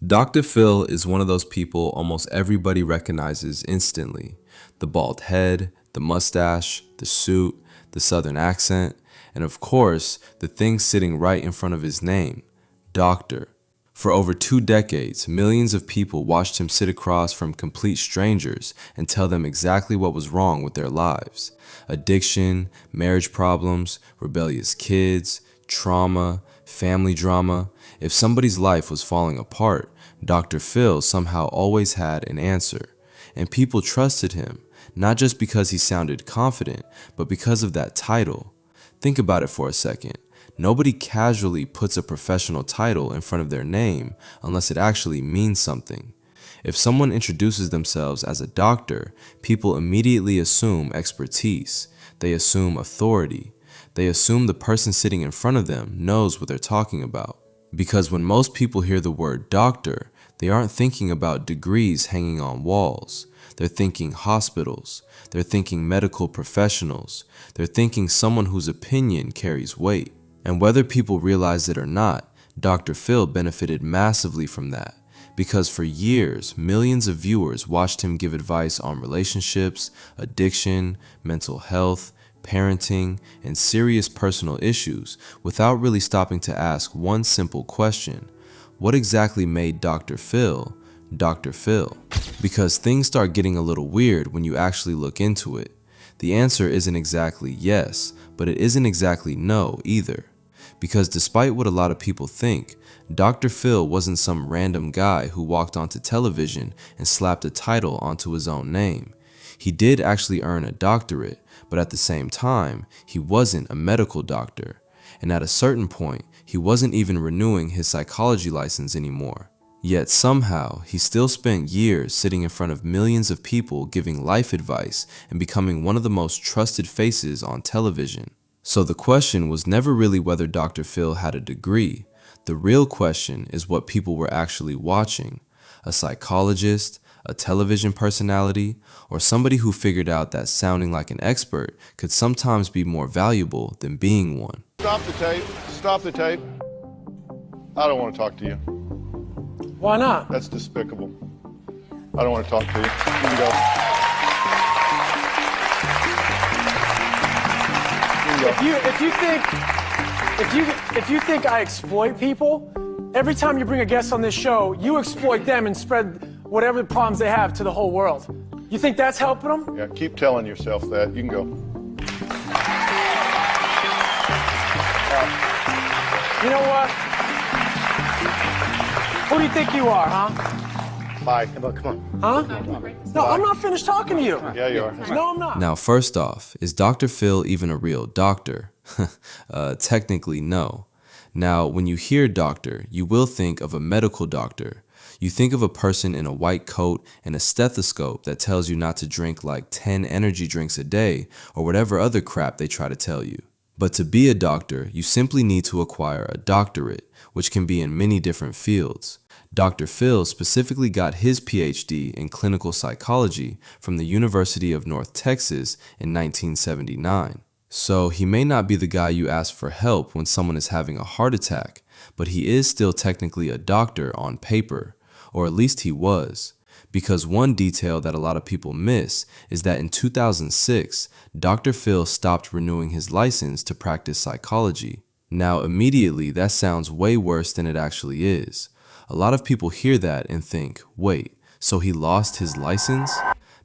Dr. Phil is one of those people almost everybody recognizes instantly. The bald head, the mustache, the suit, the southern accent, and of course, the thing sitting right in front of his name, Doctor. For over 2 decades, millions of people watched him sit across from complete strangers and tell them exactly what was wrong with their lives. Addiction, marriage problems, rebellious kids, trauma, family drama. If somebody's life was falling apart, Dr. Phil somehow always had an answer. And people trusted him, not just because he sounded confident, but because of that title. Think about it for a second. Nobody casually puts a professional title in front of their name unless it actually means something. If someone introduces themselves as a doctor, people immediately assume expertise. They assume authority. They assume the person sitting in front of them knows what they're talking about. Because when most people hear the word doctor, they aren't thinking about degrees hanging on walls. They're thinking hospitals. They're thinking medical professionals. They're thinking someone whose opinion carries weight. And whether people realize it or not, Dr. Phil benefited massively from that. Because for years, millions of viewers watched him give advice on relationships, addiction, mental health, parenting, and serious personal issues without really stopping to ask one simple question: what exactly made Dr. Phil Dr. Phil? Because things start getting a little weird when you actually look into it. The answer isn't exactly yes, but it isn't exactly no either. Because despite what a lot of people think, Dr. Phil wasn't some random guy who walked onto television and slapped a title onto his own name. He did actually earn a doctorate, but at the same time, he wasn't a medical doctor. And at a certain point, he wasn't even renewing his psychology license anymore. Yet somehow, he still spent years sitting in front of millions of people giving life advice and becoming one of the most trusted faces on television. So the question was never really whether Dr. Phil had a degree. The real question is what people were actually watching: a psychologist, a television personality, or somebody who figured out that sounding like an expert could sometimes be more valuable than being one. Stop the tape. Stop the tape. I don't want to talk to you. Why not? That's despicable. I don't want to talk to you. You can go. If you think I exploit people, every time you bring a guest on this show, you exploit them and spread whatever problems they have to the whole world. You think that's helping them? Yeah, keep telling yourself that. You can go. You know what? Who do you think you are, huh? Bye. Come on. Huh? No, I'm not finished talking to you. Yeah, you are. No, I'm not. Now, first off, is Dr. Phil even a real doctor? Technically, no. Now, when you hear doctor, you will think of a medical doctor. You think of a person in a white coat and a stethoscope that tells you not to drink like 10 energy drinks a day or whatever other crap they try to tell you. But to be a doctor, you simply need to acquire a doctorate, which can be in many different fields. Dr. Phil specifically got his PhD in clinical psychology from the University of North Texas in 1979. So he may not be the guy you ask for help when someone is having a heart attack, but he is still technically a doctor on paper, or at least he was. Because one detail that a lot of people miss is that in 2006, Dr. Phil stopped renewing his license to practice psychology. Now, immediately, that sounds way worse than it actually is. A lot of people hear that and think, wait, so he lost his license?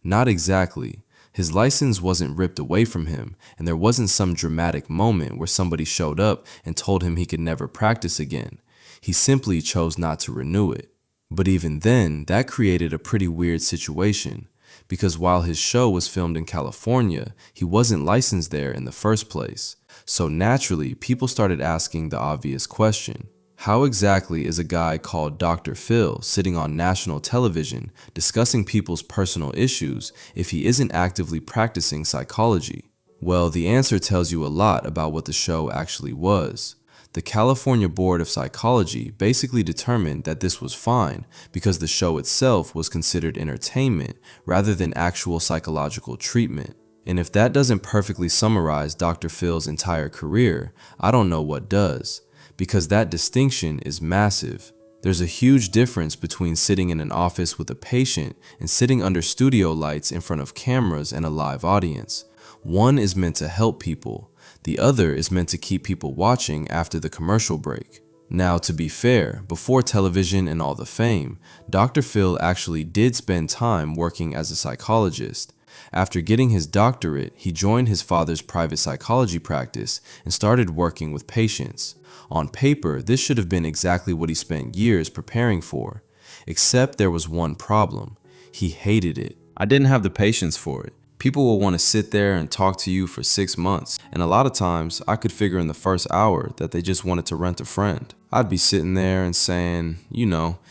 Not exactly. His license wasn't ripped away from him, and there wasn't some dramatic moment where somebody showed up and told him he could never practice again. He simply chose not to renew it. But even then, that created a pretty weird situation, because while his show was filmed in California, he wasn't licensed there in the first place. So naturally, people started asking the obvious question: how exactly is a guy called Dr. Phil sitting on national television discussing people's personal issues if he isn't actively practicing psychology? Well, the answer tells you a lot about what the show actually was. The California Board of Psychology basically determined that this was fine because the show itself was considered entertainment rather than actual psychological treatment. And if that doesn't perfectly summarize Dr. Phil's entire career, I don't know what does. Because that distinction is massive. There's a huge difference between sitting in an office with a patient and sitting under studio lights in front of cameras and a live audience. One is meant to help people. The other is meant to keep people watching after the commercial break. Now, to be fair, before television and all the fame, Dr. Phil actually did spend time working as a psychologist. After getting his doctorate, he joined his father's private psychology practice and started working with patients. On paper, this should have been exactly what he spent years preparing for. Except there was one problem. He hated it. I didn't have the patience for it. People will want to sit there and talk to you for 6 months, and a lot of times I could figure in the first hour that they just wanted to rent a friend. I'd be sitting there and saying,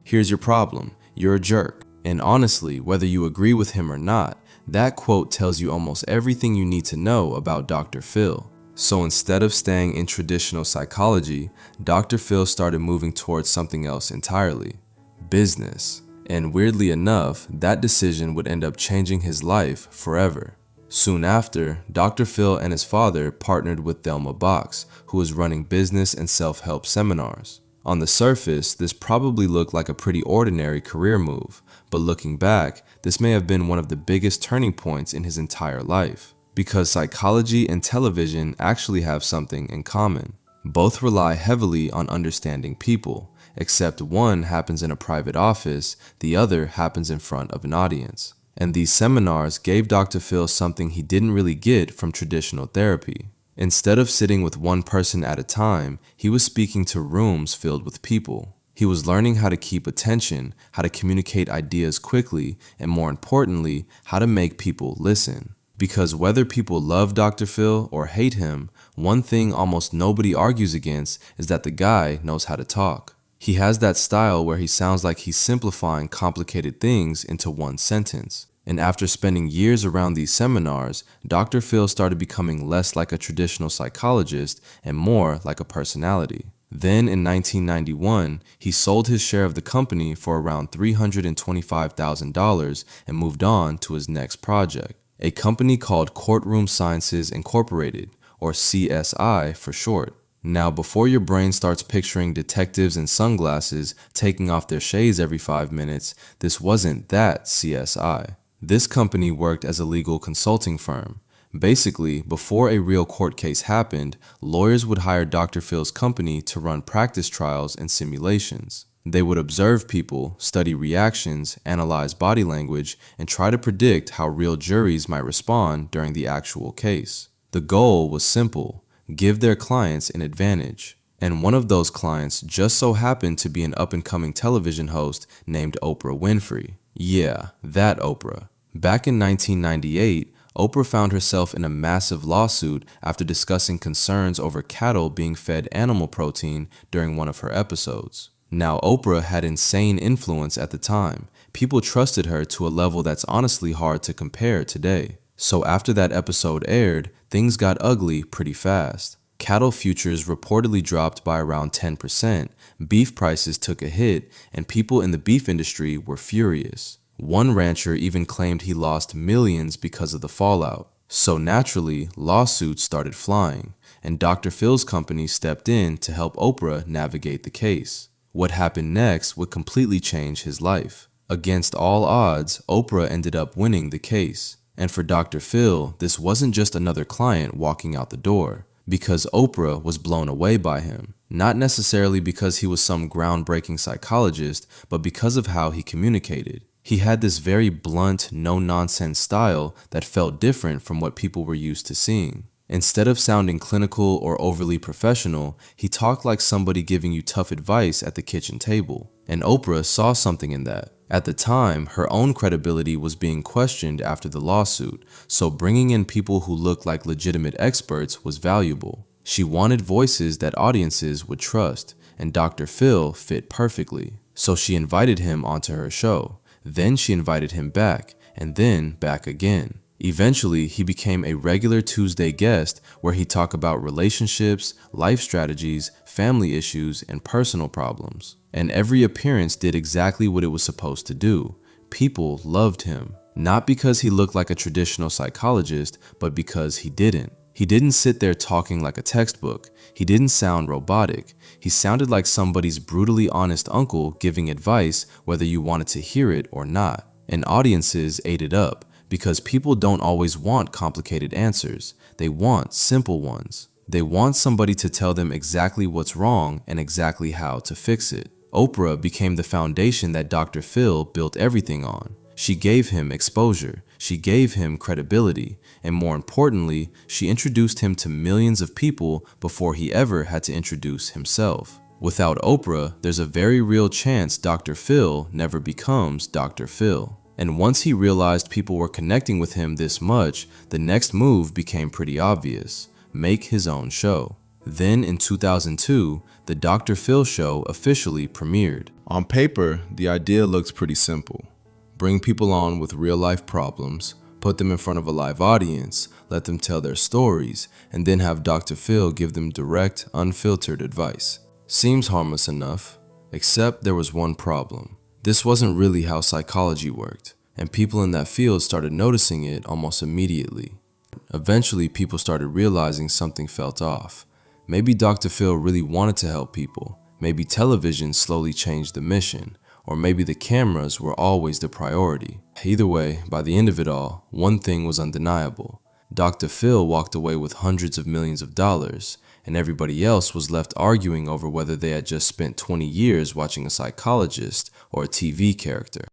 here's your problem, you're a jerk. And honestly, whether you agree with him or not, that quote tells you almost everything you need to know about Dr. Phil. So instead of staying in traditional psychology, Dr. Phil started moving towards something else entirely: business. And weirdly enough, that decision would end up changing his life forever. Soon after, Dr. Phil and his father partnered with Thelma Box, who was running business and self-help seminars. On the surface, this probably looked like a pretty ordinary career move, but looking back, this may have been one of the biggest turning points in his entire life. Because psychology and television actually have something in common. Both rely heavily on understanding people, except one happens in a private office, the other happens in front of an audience. And these seminars gave Dr. Phil something he didn't really get from traditional therapy. Instead of sitting with one person at a time, he was speaking to rooms filled with people. He was learning how to keep attention, how to communicate ideas quickly, and more importantly, how to make people listen. Because whether people love Dr. Phil or hate him, one thing almost nobody argues against is that the guy knows how to talk. He has that style where he sounds like he's simplifying complicated things into one sentence. And after spending years around these seminars, Dr. Phil started becoming less like a traditional psychologist and more like a personality. Then in 1991, he sold his share of the company for around $325,000 and moved on to his next project, a company called Courtroom Sciences Incorporated, or CSI for short. Now, before your brain starts picturing detectives in sunglasses taking off their shades every 5 minutes, this wasn't that CSI. This company worked as a legal consulting firm. Basically, before a real court case happened, lawyers would hire Dr. Phil's company to run practice trials and simulations. They would observe people, study reactions, analyze body language, and try to predict how real juries might respond during the actual case. The goal was simple: give their clients an advantage. And one of those clients just so happened to be an up-and-coming television host named Oprah Winfrey. Yeah, that Oprah. Back in 1998, Oprah found herself in a massive lawsuit after discussing concerns over cattle being fed animal protein during one of her episodes. Now, Oprah had insane influence at the time. People trusted her to a level that's honestly hard to compare today. So after that episode aired, things got ugly pretty fast. Cattle futures reportedly dropped by around 10%, beef prices took a hit, and people in the beef industry were furious. One rancher even claimed he lost millions because of the fallout. So naturally, lawsuits started flying, and Dr. Phil's company stepped in to help Oprah navigate the case. What happened next would completely change his life. Against all odds, Oprah ended up winning the case. And for Dr. Phil, this wasn't just another client walking out the door, because Oprah was blown away by him. Not necessarily because he was some groundbreaking psychologist, but because of how he communicated. He had this very blunt, no-nonsense style that felt different from what people were used to seeing. Instead of sounding clinical or overly professional, he talked like somebody giving you tough advice at the kitchen table. And Oprah saw something in that. At the time, her own credibility was being questioned after the lawsuit, so bringing in people who looked like legitimate experts was valuable. She wanted voices that audiences would trust, and Dr. Phil fit perfectly. So she invited him onto her show. Then she invited him back, and then back again. Eventually, he became a regular Tuesday guest where he talked about relationships, life strategies, family issues, and personal problems. And every appearance did exactly what it was supposed to do. People loved him, not because he looked like a traditional psychologist, but because he didn't. He didn't sit there talking like a textbook. He didn't sound robotic. He sounded like somebody's brutally honest uncle giving advice whether you wanted to hear it or not. And audiences ate it up because people don't always want complicated answers. They want simple ones. They want somebody to tell them exactly what's wrong and exactly how to fix it. Oprah became the foundation that Dr. Phil built everything on. She gave him exposure, she gave him credibility, and more importantly, she introduced him to millions of people before he ever had to introduce himself. Without Oprah, there's a very real chance Dr. Phil never becomes Dr. Phil. And once he realized people were connecting with him this much, the next move became pretty obvious: make his own show. Then in 2002, the Dr. Phil show officially premiered. On paper, the idea looks pretty simple. Bring people on with real-life problems, put them in front of a live audience, let them tell their stories, and then have Dr. Phil give them direct, unfiltered advice. Seems harmless enough, except there was one problem. This wasn't really how psychology worked, and people in that field started noticing it almost immediately. Eventually, people started realizing something felt off. Maybe Dr. Phil really wanted to help people. Maybe television slowly changed the mission. Or maybe the cameras were always the priority. Either way, by the end of it all, one thing was undeniable. Dr. Phil walked away with hundreds of millions of dollars, and everybody else was left arguing over whether they had just spent 20 years watching a psychologist or a TV character.